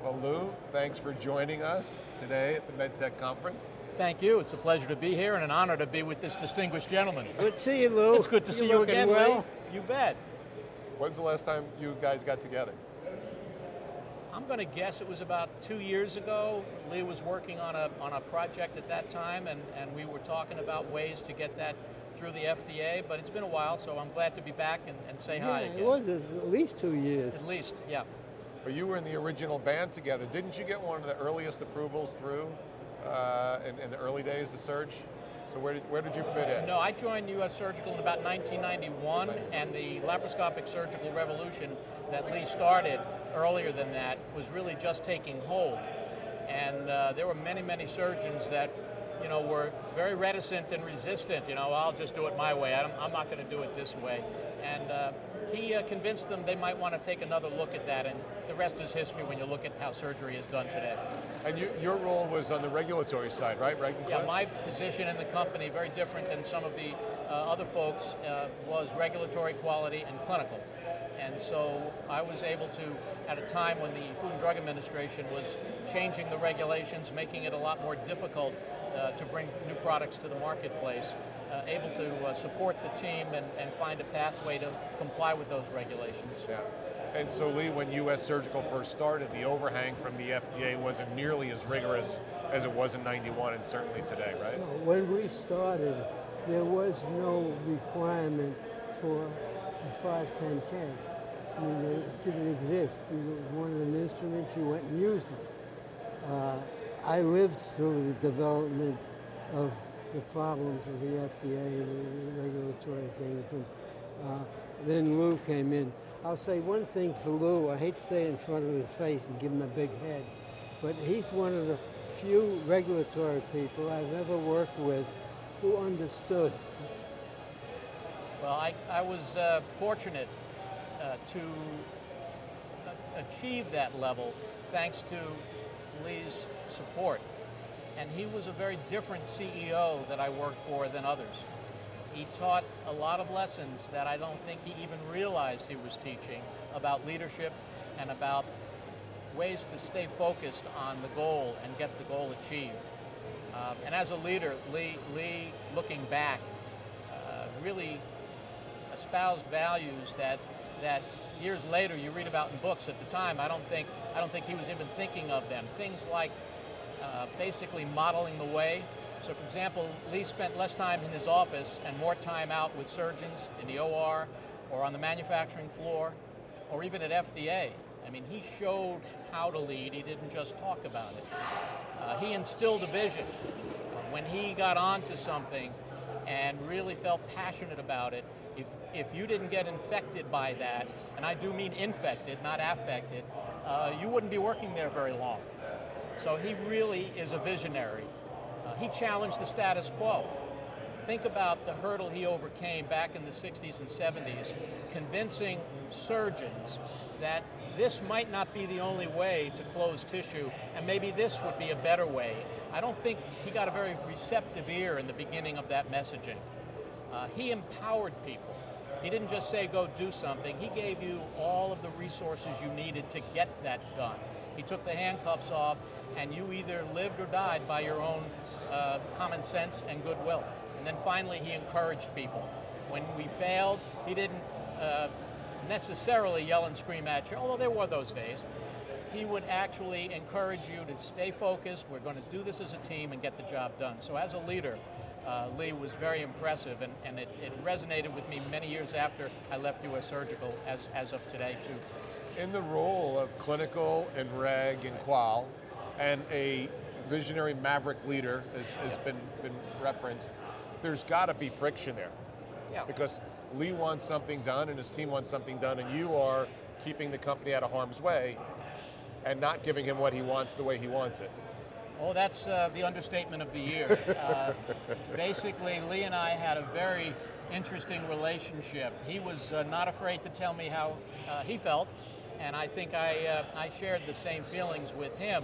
Well, Lou, thanks for joining us today at the Medtech conference. Thank you. It's a pleasure to be here and an honor to be with this distinguished gentleman. Good to see you, Lou. It's good to see you again, well. Lee. You bet. When's the last time you guys got together? I'm going to guess it was about 2 years ago. Lee was working on a project at that time, and we were talking about ways to get that through the FDA, but it's been a while, so I'm glad to be back and say hi again. It was at least 2 years. At least, yeah. Well, you were in the original band together. Didn't you get one of the earliest approvals through in the early days of Surge? So where did you fit in? No, I joined U.S. Surgical in about 1991, and the laparoscopic surgical revolution that Lee started earlier than that was really just taking hold. And there were many, many surgeons that, were very reticent and resistant. I'll just do it my way. I'm not going to do it this way. And he convinced them they might want to take another look at that, and the rest is history when you look at how surgery is done today. And your role was on the regulatory side, right? Yeah, my position in the company, very different than some of the other folks, was regulatory, quality, and clinical. And so I was able to, at a time when the Food and Drug Administration was changing the regulations, making it a lot more difficult to bring new products to the marketplace, able to support the team and find a pathway to comply with those regulations. Yeah. And so, Lee, when U.S. Surgical first started, the overhang from the FDA wasn't nearly as rigorous as it was in '91 and certainly today, right? No, when we started, there was no requirement for a 510K. I mean, it didn't exist. You wanted an instrument, you went and used it. I lived through the development of the problems of the FDA and the regulatory things, and then Lou came in. I'll say one thing for Lou. I hate to say it in front of his face and give him a big head, but he's one of the few regulatory people I've ever worked with who understood. Well, I was fortunate to achieve that level thanks to Lee's support. And he was a very different CEO that I worked for than others. He taught a lot of lessons that I don't think he even realized he was teaching about leadership and about ways to stay focused on the goal and get the goal achieved. And as a leader, Lee looking back, really espoused values that years later you read about in books. At the time, I don't think he was even thinking of them. Things like basically modeling the way. So for example, Lee spent less time in his office and more time out with surgeons in the OR or on the manufacturing floor or even at FDA. I mean, he showed how to lead. He didn't just talk about it. He instilled a vision. When he got onto something and really felt passionate about it, if you didn't get infected by that, and I do mean infected, not affected, you wouldn't be working there very long. So he really is a visionary. He challenged the status quo. Think about the hurdle he overcame back in the 60s and 70s, convincing surgeons that this might not be the only way to close tissue, and maybe this would be a better way. I don't think he got a very receptive ear in the beginning of that messaging. He empowered people. He didn't just say, go do something. He gave you all of the resources you needed to get that done. He took the handcuffs off, and you either lived or died by your own common sense and goodwill. And then finally, he encouraged people. When we failed, he didn't necessarily yell and scream at you, although there were those days. He would actually encourage you to stay focused. We're going to do this as a team and get the job done. So as a leader, Lee was very impressive, and it resonated with me many years after I left U.S. Surgical, as of today, too. In the role of clinical and reg and qual, and a visionary maverick leader, has been referenced, there's got to be friction there. Yeah. Because Lee wants something done and his team wants something done, and you are keeping the company out of harm's way and not giving him what he wants the way he wants it. Oh, that's the understatement of the year. Basically, Lee and I had a very interesting relationship. He was not afraid to tell me how he felt, and I think I shared the same feelings with him.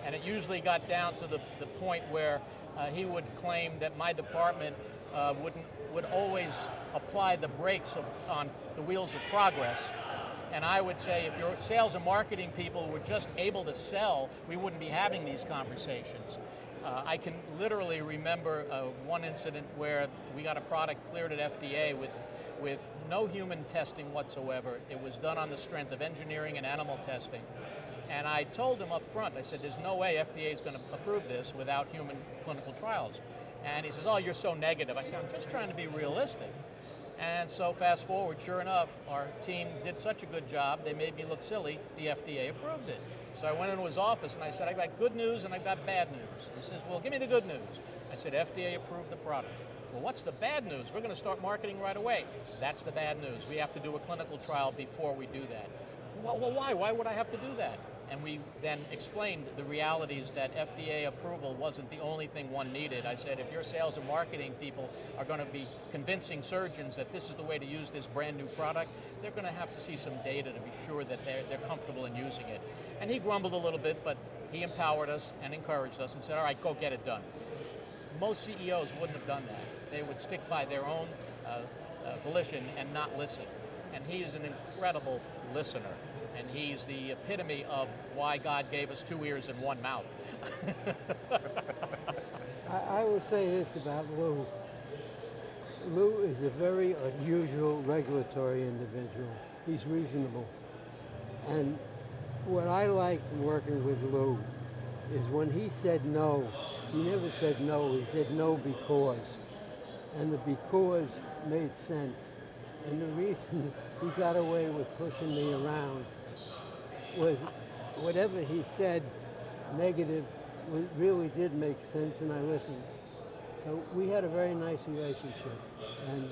And it usually got down to the point where he would claim that my department would always apply the brakes on the wheels of progress, And I would say if your sales and marketing people were just able to sell, we wouldn't be having these conversations. I can literally remember one incident where we got a product cleared at FDA with no human testing whatsoever. It was done on the strength of engineering and animal testing. And I told him up front, I said, there's no way FDA is going to approve this without human clinical trials. And he says, oh, you're so negative. I said, I'm just trying to be realistic. And so fast forward, sure enough, our team did such a good job, they made me look silly, the FDA approved it. So I went into his office and I said, I've got good news and I've got bad news. He says, well, give me the good news. I said, FDA approved the product. Well, what's the bad news? We're going to start marketing right away. That's the bad news. We have to do a clinical trial before we do that. Well, why? Why would I have to do that? And we then explained the realities that FDA approval wasn't the only thing one needed. I said, if your sales and marketing people are going to be convincing surgeons that this is the way to use this brand new product, they're going to have to see some data to be sure that they're comfortable in using it. And he grumbled a little bit, but he empowered us and encouraged us and said, all right, go get it done. Most CEOs wouldn't have done that. They would stick by their own volition and not listen. And he is an incredible listener. And he's the epitome of why God gave us 2 ears and 1 mouth. I will say this about Lou. Lou is a very unusual regulatory individual. He's reasonable. And what I liked working with Lou is when he said no, he never said no, he said no because. And the because made sense. And the reason he got away with pushing me around was whatever he said negative really did make sense, and I listened. So we had a very nice relationship, and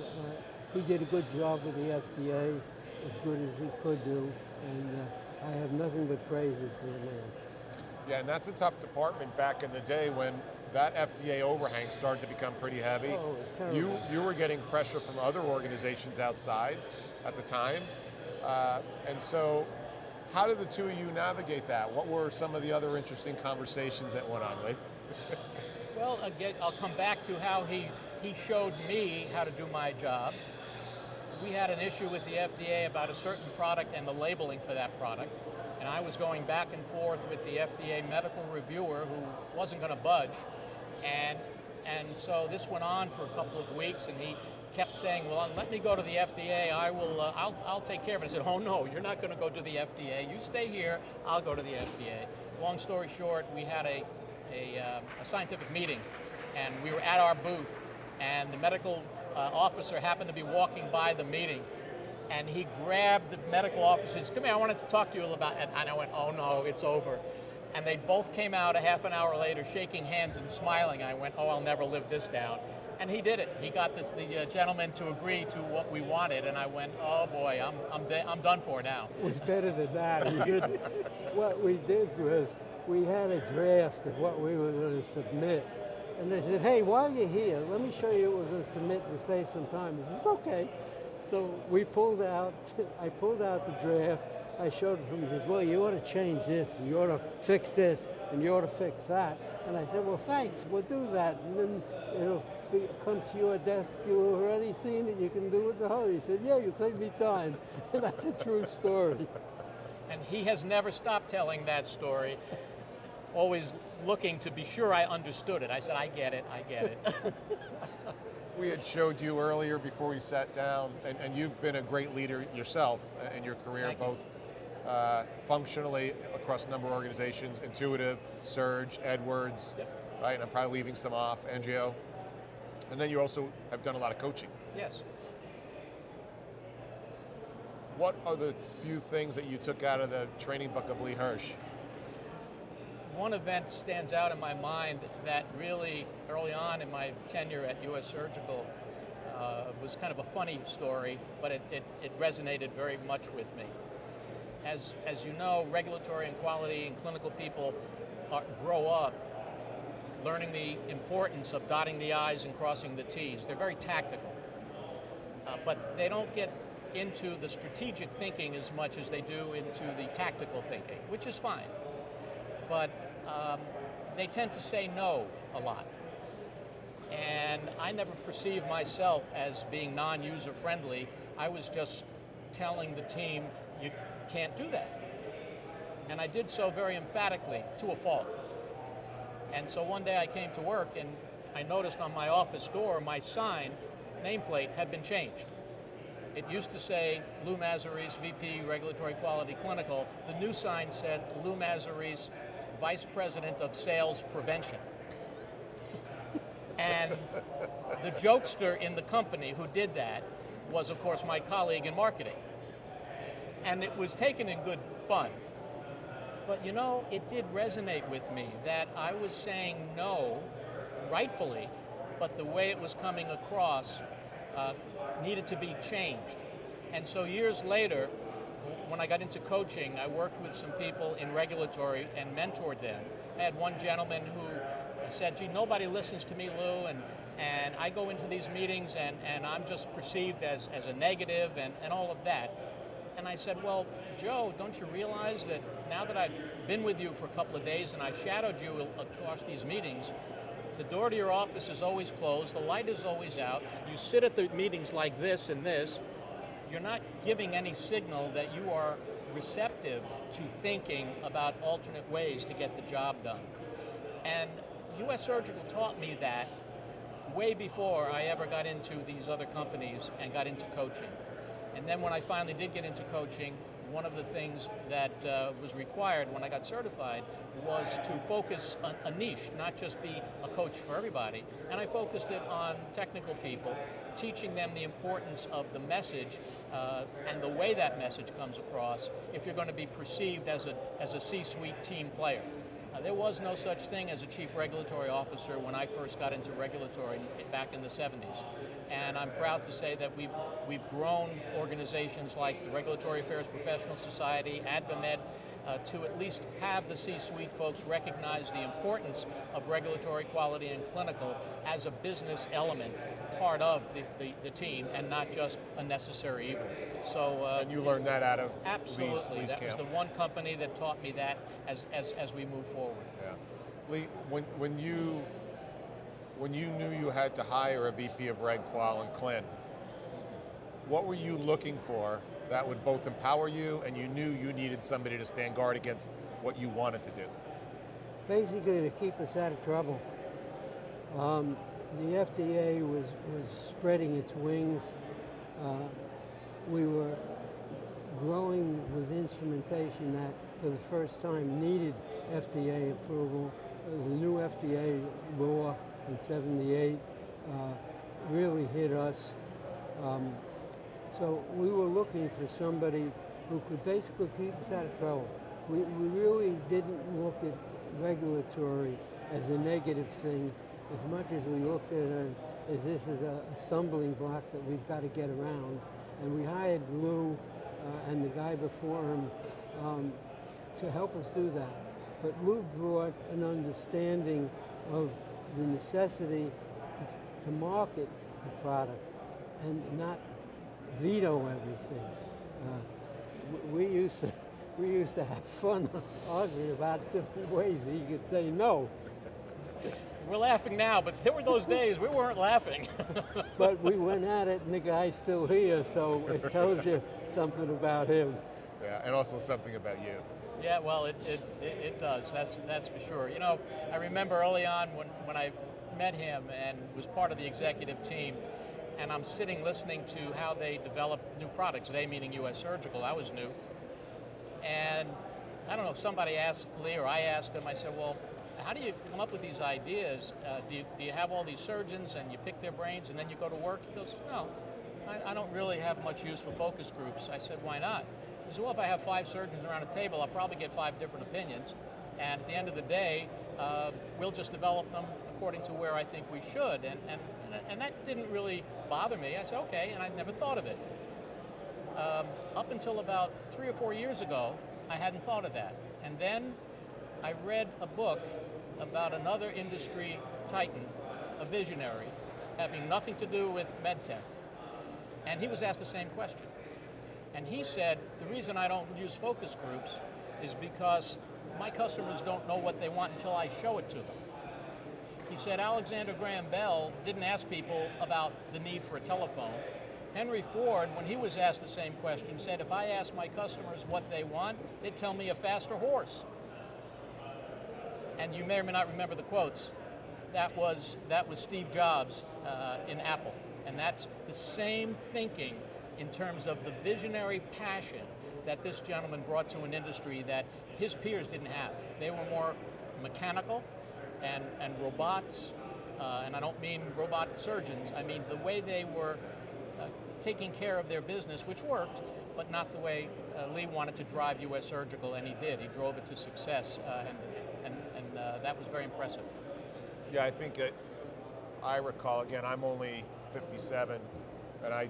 he did a good job with the FDA, as good as he could do, and I have nothing but praises for the man. Yeah, and that's a tough department back in the day when that FDA overhang started to become pretty heavy. Oh, it was terrible. You were getting pressure from other organizations outside at the time, and so how did the two of you navigate that? What were some of the other interesting conversations that went on, Lee? Well, again, I'll come back to how he showed me how to do my job. We had an issue with the FDA about a certain product and the labeling for that product. And I was going back and forth with the FDA medical reviewer who wasn't going to budge. And so this went on for a couple of weeks, and he kept saying, well, let me go to the FDA, I'll take care of it. I said, oh no, you're not going to go to the FDA. You stay here, I'll go to the FDA. Long story short, we had a scientific meeting, and we were at our booth, and the medical officer happened to be walking by the meeting, and he grabbed the medical officer and said, come here, I wanted to talk to you about it. And I went, oh no, it's over. And they both came out a half an hour later shaking hands and smiling. I went, oh, I'll never live this down. And he did it. He got the gentleman to agree to what we wanted, and I went, oh boy, I'm done for now. It was better than that. What we did was we had a draft of what we were going to submit. And they said, hey, while you're here, let me show you what we're going to submit to save some time. I said, okay. So we pulled out, I pulled out the draft, I showed it to him, he says, well, you ought to change this, and you ought to fix this, and you ought to fix that. And I said, well, thanks, we'll do that. And then it'll come to your desk, you've already seen it, you can do it in a hurry. He said, yeah, you saved me time. And that's a true story. And he has never stopped telling that story, always looking to be sure I understood it. I said, I get it. We had showed you earlier before we sat down, and you've been a great leader yourself in your career, Thank you. both functionally across a number of organizations, Intuitive, Surge, Edwards, Yep. right? And I'm probably leaving some off, Angio. And then you also have done a lot of coaching. Yes. What are the few things that you took out of the training book of Lee Hirsch? One event stands out in my mind that really, early on in my tenure at U.S. Surgical, was kind of a funny story, but it resonated very much with me. As you know, regulatory and quality and clinical people grow up learning the importance of dotting the I's and crossing the T's. They're very tactical, but they don't get into the strategic thinking as much as they do into the tactical thinking, which is fine. But they tend to say no a lot. And I never perceived myself as being non-user friendly. I was just telling the team, can't do that. And I did so very emphatically, to a fault. And so one day I came to work and I noticed on my office door, my sign, nameplate, had been changed. It used to say Lou Mazzarese, VP Regulatory Quality Clinical. The new sign said Lou Mazzarese, Vice President of Sales Prevention. And the jokester in the company who did that was, of course, my colleague in marketing. And it was taken in good fun. But you know, it did resonate with me that I was saying no, rightfully, but the way it was coming across needed to be changed. And so years later, when I got into coaching, I worked with some people in regulatory and mentored them. I had one gentleman who said, gee, nobody listens to me, Lou, and I go into these meetings and I'm just perceived as a negative and all of that. And I said, well, Joe, don't you realize that now that I've been with you for a couple of days and I shadowed you across these meetings, the door to your office is always closed, the light is always out, you sit at the meetings like this and this, you're not giving any signal that you are receptive to thinking about alternate ways to get the job done. And US Surgical taught me that way before I ever got into these other companies and got into coaching. And then when I finally did get into coaching, one of the things that was required when I got certified was to focus on a niche, not just be a coach for everybody. And I focused it on technical people, teaching them the importance of the message and the way that message comes across if you're going to be perceived as a C-suite team player. There was no such thing as a chief regulatory officer when I first got into regulatory back in the 70s. And I'm proud to say that we've grown organizations like the Regulatory Affairs Professional Society, AdvaMed, to at least have the C-suite folks recognize the importance of regulatory quality and clinical as a business element, part of the team, and not just a necessary evil. So, and you learned that out of absolutely. Lee's That camp. was the one company that taught me that as we move forward. Yeah. Lee, when you knew you had to hire a VP of Reg Qual and Clin, what were you looking for that would both empower you and you knew you needed somebody to stand guard against what you wanted to do? Basically to keep us out of trouble. The FDA was spreading its wings. We were growing with instrumentation that for the first time needed FDA approval. The new FDA law in '78 really hit us. So we were looking for somebody who could basically keep us out of trouble. We really didn't look at regulatory as a negative thing as much as we looked at it as this is a stumbling block that we've got to get around. And we hired Lou and the guy before him to help us do that. But Lou brought an understanding of the necessity to market the product and not veto everything. We used to have fun arguing about different ways that you could say no. We're laughing now, but there were those days we weren't laughing. But we went at it, and the guy's still here, so it tells you something about him. Yeah, and also something about you. Yeah, well, it does. That's for sure. You know, I remember early on when I met him and was part of the executive team, and I'm sitting listening to how they developed new products, they meaning US Surgical, I was new. And I don't know, somebody asked Lee, or I asked him, I said, well, how do you come up with these ideas? Do you have all these surgeons and you pick their brains and then you go to work? He goes, no, I don't really have much use for focus groups. I said, why not? He said, well, if I have 5 surgeons around a table, I'll probably get 5 different opinions. And at the end of the day, we'll just develop them according to where I think we should. And that didn't really bother me. I said, okay, and I'd never thought of it. Up until about 3 or 4 years ago, I hadn't thought of that. And then I read a book about another industry titan, a visionary, having nothing to do with Medtech. And he was asked the same question. And he said, the reason I don't use focus groups is because my customers don't know what they want until I show it to them. He said Alexander Graham Bell didn't ask people about the need for a telephone. Henry Ford, when he was asked the same question, said, if I ask my customers what they want, they'd tell me a faster horse. And you may or may not remember the quotes. That was Steve Jobs in Apple. And that's the same thinking in terms of the visionary passion that this gentleman brought to an industry that his peers didn't have. They were more mechanical and robots, and I don't mean robot surgeons, I mean the way they were taking care of their business, which worked, but not the way Lee wanted to drive U.S. Surgical, and he did. He drove it to success, and that was very impressive. Yeah, I think that I recall, again, I'm only 57, and I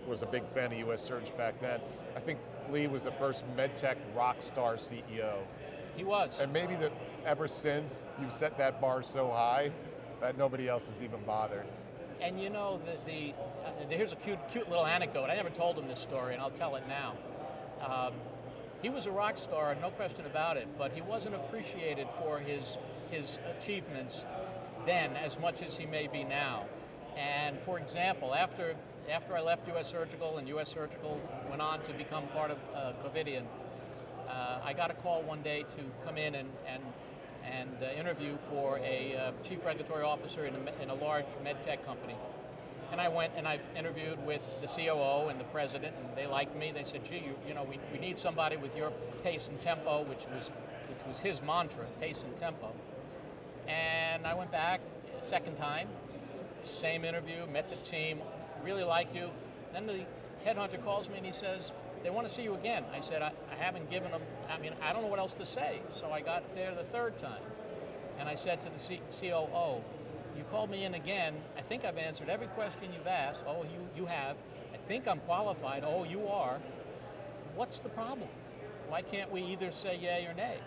was a big fan of U.S. Surge back then. I think Lee was the first Medtech rock star CEO. He was. And maybe that ever since, you've set that bar so high that nobody else has even bothered. And you know, here's a cute little anecdote. I never told him this story, and I'll tell it now. He was a rock star, no question about it, but he wasn't appreciated for his achievements then as much as he may be now. And for example, after I left U.S. Surgical and U.S. Surgical went on to become part of Covidien, I got a call one day to come in and interview for a chief regulatory officer in a large Medtech company. And I went and I interviewed with the COO and the president, and they liked me. They said, gee, you know, we need somebody with your pace and tempo, which was his mantra, pace and tempo. And I went back a second time, same interview, met the team, really like you. Then the headhunter calls me and he says, they want to see you again. I said, I haven't given them, I don't know what else to say. So I got there the third time. And I said to the COO, you called me in again. I think I've answered every question you've asked. Oh, you have. I think I'm qualified. Oh, you are. What's the problem? Why can't we either say yay or nay?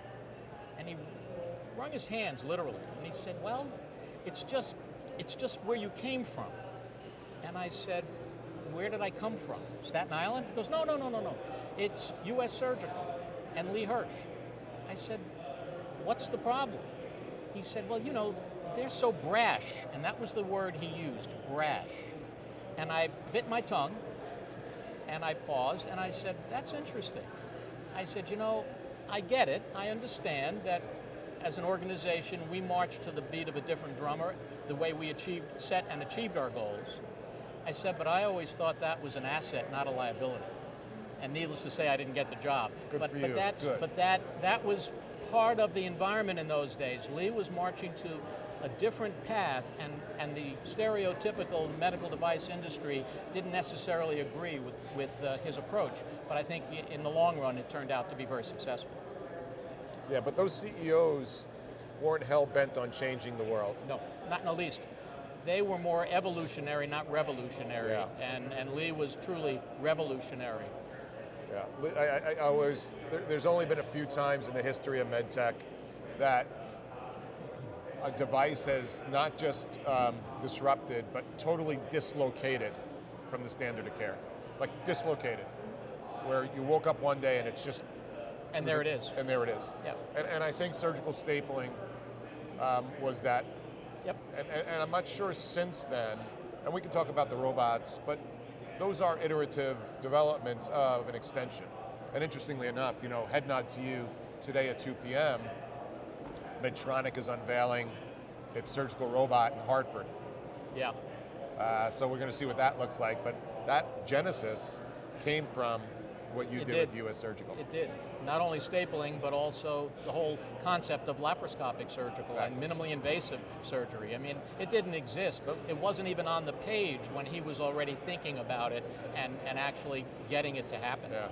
And he wrung his hands, literally. And he said, well, it's just where you came from. And I said, where did I come from? Staten Island? He goes, no. It's U.S. Surgical and Lee Hirsch. I said, what's the problem? He said, well, you know, they're so brash. And that was the word he used, brash. And I bit my tongue, and I paused, and I said, that's interesting. I said, you know, I get it. I understand that as an organization, we march to the beat of a different drummer, the way we set and achieved our goals. I said, but I always thought that was an asset, not a liability. And needless to say, I didn't get the job. Good but for you. But that was part of the environment in those days. Lee was marching to a different path, and the stereotypical medical device industry didn't necessarily agree with his approach. But I think in the long run, it turned out to be very successful. Yeah, but those CEOs weren't hell-bent on changing the world. No, not in the least. They were more evolutionary, not revolutionary, Yeah. and Lee was truly revolutionary. Yeah, there's only been a few times in the history of MedTech that a device has not just disrupted, but totally dislocated from the standard of care. Like dislocated, where you woke up one day and it's just... And there it is. And there it is. Yeah. And I think surgical stapling was that. Yep. And I'm not sure since then, and we can talk about the robots, but those are iterative developments of an extension. And interestingly enough, you know, head nod to you, today at 2 p.m., Medtronic is unveiling its surgical robot in Hartford. Yeah. So we're going to see what that looks like, but that genesis came from what you did with U.S. Surgical. It did. Not only stapling, but also the whole concept of laparoscopic surgical and minimally invasive surgery. I mean, it didn't exist. It wasn't even on the page when he was already thinking about it and actually getting it to happen. Yeah.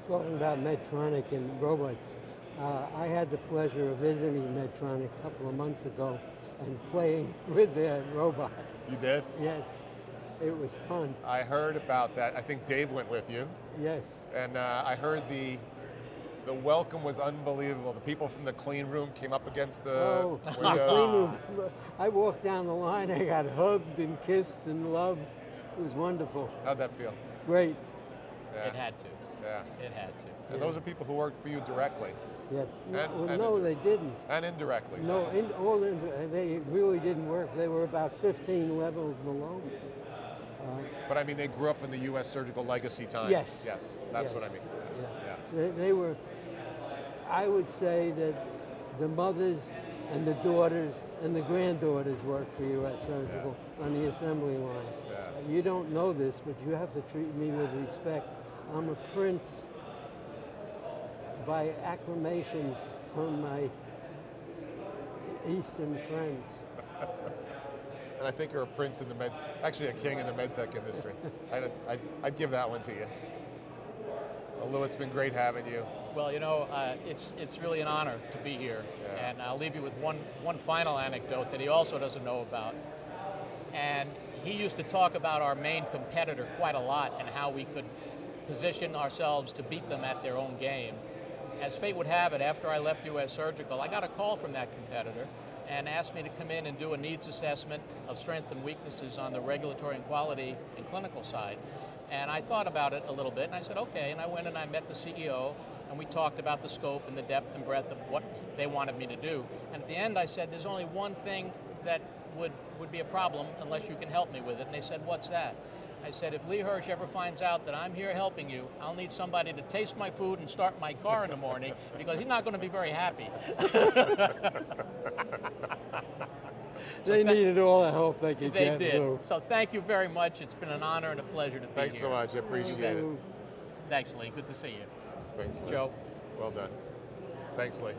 Talking about Medtronic and robots, I had the pleasure of visiting Medtronic a couple of months ago and playing with their robot. You did? Yes, it was fun. I heard about that. I think Dave went with you. Yes. And I heard the welcome was unbelievable. The people from the clean room came up against the window. Clean room. I walked down the line, I got hugged and kissed and loved. It was wonderful. How'd that feel? Great. Yeah. It had to. Yeah. It had to. And those are people who worked for you directly. Yes. And No, they didn't. And indirectly. No, they really didn't work. They were about 15 levels below me. But I mean, they grew up in the U.S. surgical legacy time. Yes. Yes, that's Yes. what I mean. Yeah. Yeah. They were, I would say that the mothers and the daughters and the granddaughters worked for U.S. Surgical on the assembly line. Yeah. You don't know this, but you have to treat me with respect. I'm a prince by acclamation from my Eastern friends. And I think you're a prince in the actually a king in the medtech industry. I'd give that one to you. Well, Lou, it's been great having you. Well, you know, it's really an honor to be here. Yeah. And I'll leave you with one final anecdote that he also doesn't know about. And he used to talk about our main competitor quite a lot and how we could position ourselves to beat them at their own game. As fate would have it, after I left U.S. Surgical, I got a call from that competitor and asked me to come in and do a needs assessment of strengths and weaknesses on the regulatory and quality and clinical side. And I thought about it a little bit, and I said, okay, and I went and I met the CEO, and we talked about the scope and the depth and breadth of what they wanted me to do. And at the end, I said, there's only one thing that would be a problem unless you can help me with it. And they said, what's that? I said, if Lee Hirsch ever finds out that I'm here helping you, I'll need somebody to taste my food and start my car in the morning, because he's not going to be very happy. They needed all the help they could get. They did. Lou. So thank you very much. It's been an honor and a pleasure to be Thanks here. so much. I appreciate it. Thanks, Lee. Good to see you. Thanks, Lee. Joe. Well done. Thanks, Lee.